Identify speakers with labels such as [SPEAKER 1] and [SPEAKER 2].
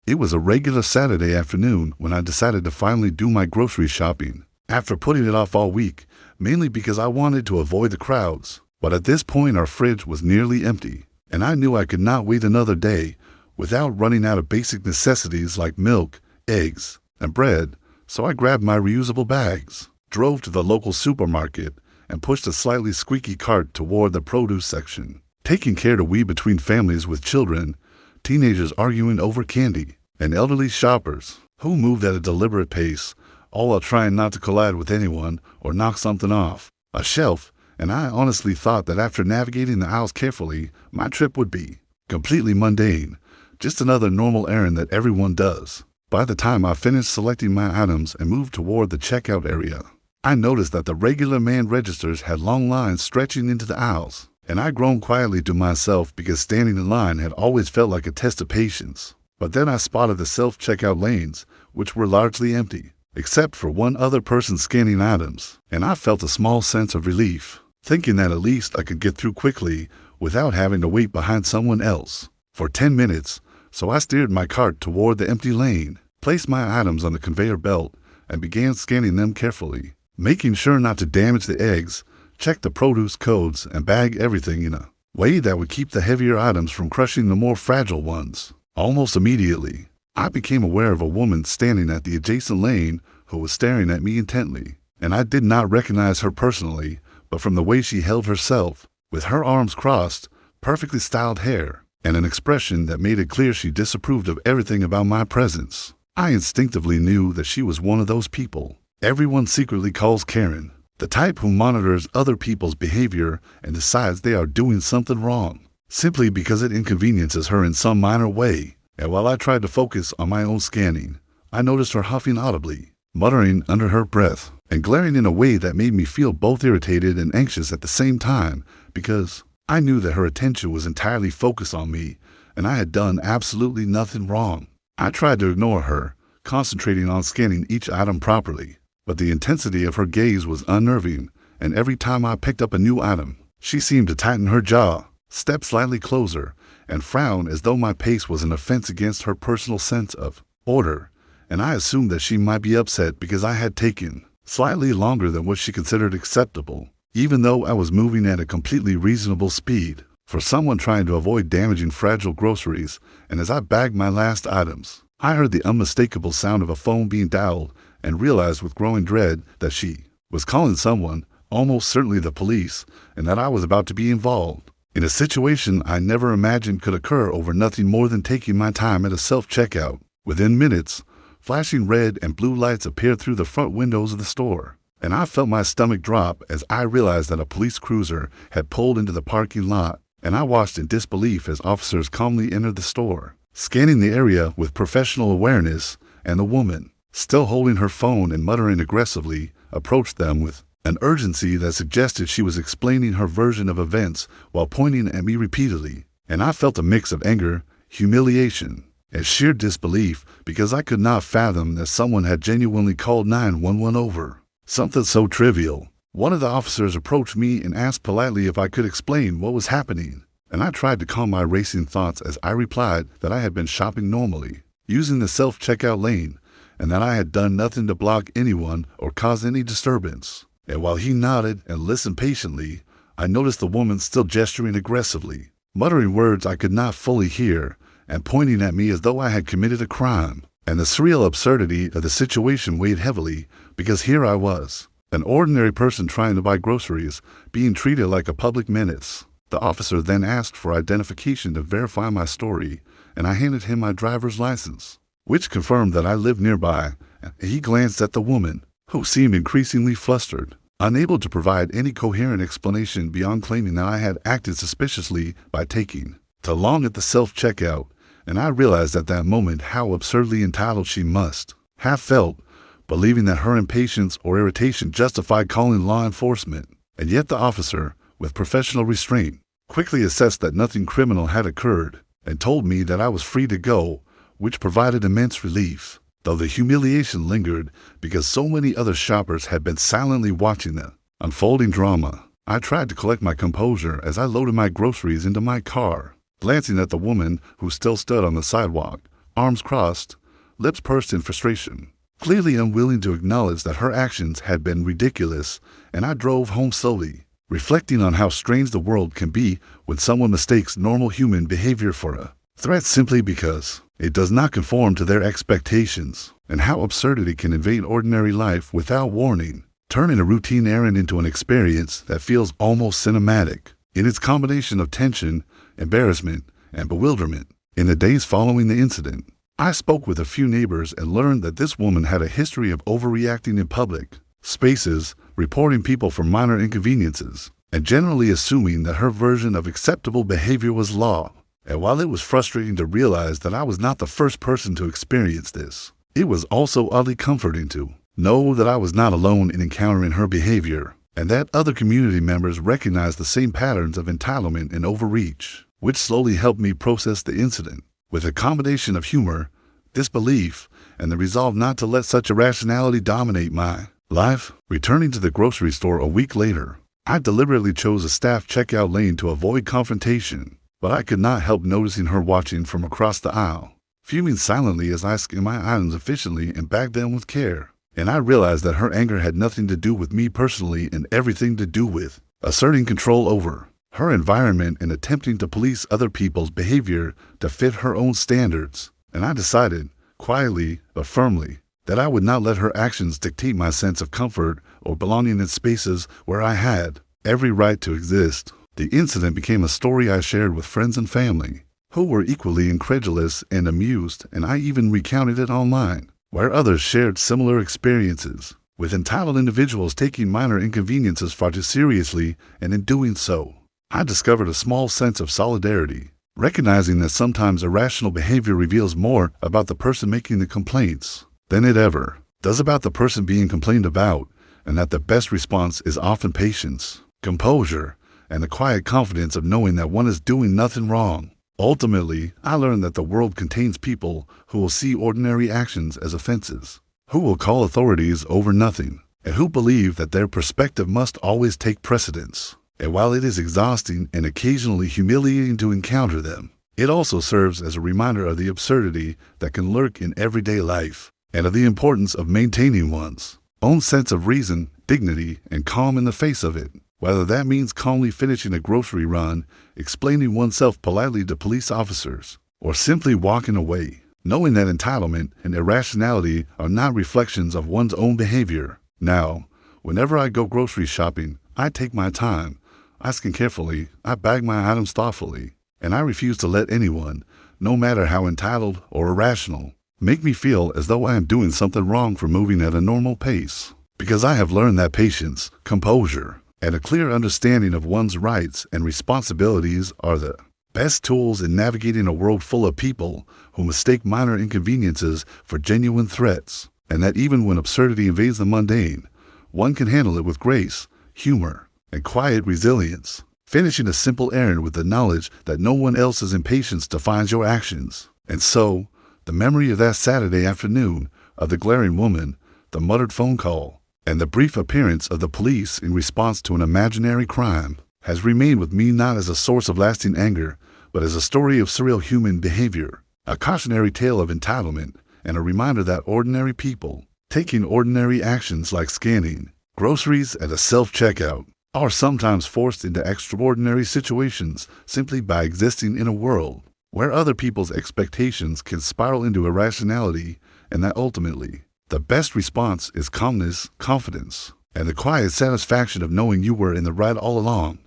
[SPEAKER 1] It was a regular Saturday afternoon when I decided to finally do my grocery shopping, after putting it off all week, mainly because I wanted to avoid the crowds. But at this point our fridge was nearly empty, and I knew I could not wait another day without running out of basic necessities like milk, eggs, and bread, so I grabbed my reusable bags, drove to the local supermarket, and pushed a slightly squeaky cart toward the produce section, taking care to weave between families with children, teenagers arguing over candy, and elderly shoppers who moved at a deliberate pace, all while trying not to collide with anyone or knock something off a shelf, and I honestly thought that after navigating the aisles carefully, my trip would be completely mundane, just another normal errand that everyone does. By the time I finished selecting my items and moved toward the checkout area, I noticed that the regular man registers had long lines stretching into the aisles, and I groaned quietly to myself because standing in line had always felt like a test of patience. But then I spotted the self-checkout lanes, which were largely empty, except for one other person scanning items, and I felt a small sense of relief, thinking that at least I could get through quickly without having to wait behind someone else for 10 minutes, so I steered my cart toward the empty lane, placed my items on the conveyor belt, and began scanning them carefully, making sure not to damage the eggs, check the produce codes, and bag everything in a way that would keep the heavier items from crushing the more fragile ones. Almost immediately, I became aware of a woman standing at the adjacent lane who was staring at me intently, and I did not recognize her personally, but from the way she held herself, with her arms crossed, perfectly styled hair, and an expression that made it clear she disapproved of everything about my presence, I instinctively knew that she was one of those people everyone secretly calls Karen, the type who monitors other people's behavior and decides they are doing something wrong, simply because it inconveniences her in some minor way. And while I tried to focus on my own scanning, I noticed her huffing audibly, muttering under her breath, and glaring in a way that made me feel both irritated and anxious at the same time, because I knew that her attention was entirely focused on me, and I had done absolutely nothing wrong. I tried to ignore her, concentrating on scanning each item properly, but the intensity of her gaze was unnerving, and every time I picked up a new item, she seemed to tighten her jaw, step slightly closer, and frown as though my pace was an offense against her personal sense of order, and I assumed that she might be upset because I had taken slightly longer than what she considered acceptable, even though I was moving at a completely reasonable speed for someone trying to avoid damaging fragile groceries. And as I bagged my last items, I heard the unmistakable sound of a phone being dialed and realized with growing dread that she was calling someone, almost certainly the police, and that I was about to be involved in a situation I never imagined could occur over nothing more than taking my time at a self-checkout. Within minutes, flashing red and blue lights appeared through the front windows of the store, and I felt my stomach drop as I realized that a police cruiser had pulled into the parking lot, and I watched in disbelief as officers calmly entered the store, scanning the area with professional awareness, and the woman, still holding her phone and muttering aggressively, approached them with an urgency that suggested she was explaining her version of events while pointing at me repeatedly, and I felt a mix of anger, humiliation, and sheer disbelief because I could not fathom that someone had genuinely called 911 over something so trivial. One of the officers approached me and asked politely if I could explain what was happening, and I tried to calm my racing thoughts as I replied that I had been shopping normally, using the self-checkout lane, and that I had done nothing to block anyone or cause any disturbance. And while he nodded and listened patiently, I noticed the woman still gesturing aggressively, muttering words I could not fully hear, and pointing at me as though I had committed a crime. And the surreal absurdity of the situation weighed heavily, because here I was, an ordinary person trying to buy groceries, being treated like a public menace. The officer then asked for identification to verify my story, and I handed him my driver's license, which confirmed that I lived nearby. He glanced at the woman, who seemed increasingly flustered, unable to provide any coherent explanation beyond claiming that I had acted suspiciously by taking too long at the self-checkout, and I realized at that moment how absurdly entitled she must have felt, believing that her impatience or irritation justified calling law enforcement. And yet the officer, with professional restraint, quickly assessed that nothing criminal had occurred, and told me that I was free to go, which provided immense relief, though the humiliation lingered because so many other shoppers had been silently watching the unfolding drama. I tried to collect my composure as I loaded my groceries into my car, glancing at the woman who still stood on the sidewalk, arms crossed, lips pursed in frustration, clearly unwilling to acknowledge that her actions had been ridiculous, and I drove home slowly, reflecting on how strange the world can be when someone mistakes normal human behavior for a threat simply because it does not conform to their expectations, and how absurdity can invade ordinary life without warning, turning a routine errand into an experience that feels almost cinematic in its combination of tension, embarrassment, and bewilderment. In the days following the incident, I spoke with a few neighbors and learned that this woman had a history of overreacting in public spaces, reporting people for minor inconveniences, and generally assuming that her version of acceptable behavior was law. And while it was frustrating to realize that I was not the first person to experience this, it was also oddly comforting to know that I was not alone in encountering her behavior, and that other community members recognized the same patterns of entitlement and overreach, which slowly helped me process the incident with a combination of humor, disbelief, and the resolve not to let such irrationality dominate my life. Returning to the grocery store a week later, I deliberately chose a staff checkout lane to avoid confrontation, but I could not help noticing her watching from across the aisle, fuming silently as I scanned my items efficiently and bagged them with care. And I realized that her anger had nothing to do with me personally and everything to do with asserting control over her environment and attempting to police other people's behavior to fit her own standards. And I decided, quietly but firmly, that I would not let her actions dictate my sense of comfort or belonging in spaces where I had every right to exist. The incident became a story I shared with friends and family, who were equally incredulous and amused, and I even recounted it online, where others shared similar experiences, with entitled individuals taking minor inconveniences far too seriously, and in doing so, I discovered a small sense of solidarity, recognizing that sometimes irrational behavior reveals more about the person making the complaints than it ever does about the person being complained about, and that the best response is often patience, composure, and the quiet confidence of knowing that one is doing nothing wrong. Ultimately, I learned that the world contains people who will see ordinary actions as offenses, who will call authorities over nothing, and who believe that their perspective must always take precedence. And while it is exhausting and occasionally humiliating to encounter them, it also serves as a reminder of the absurdity that can lurk in everyday life, and of the importance of maintaining one's own sense of reason, dignity, and calm in the face of it. Whether that means calmly finishing a grocery run, explaining oneself politely to police officers, or simply walking away, knowing that entitlement and irrationality are not reflections of one's own behavior. Now, whenever I go grocery shopping, I take my time, I scan carefully, I bag my items thoughtfully, and I refuse to let anyone, no matter how entitled or irrational, make me feel as though I am doing something wrong for moving at a normal pace. Because I have learned that patience, composure, and a clear understanding of one's rights and responsibilities are the best tools in navigating a world full of people who mistake minor inconveniences for genuine threats, and that even when absurdity invades the mundane, one can handle it with grace, humor, and quiet resilience, finishing a simple errand with the knowledge that no one else's impatience defines your actions. And so, the memory of that Saturday afternoon, of the glaring woman, the muttered phone call, and the brief appearance of the police in response to an imaginary crime, has remained with me not as a source of lasting anger, but as a story of surreal human behavior, a cautionary tale of entitlement, and a reminder that ordinary people, taking ordinary actions like scanning groceries at a self-checkout, are sometimes forced into extraordinary situations simply by existing in a world where other people's expectations can spiral into irrationality, and that ultimately, the best response is calmness, confidence, and the quiet satisfaction of knowing you were in the right all along.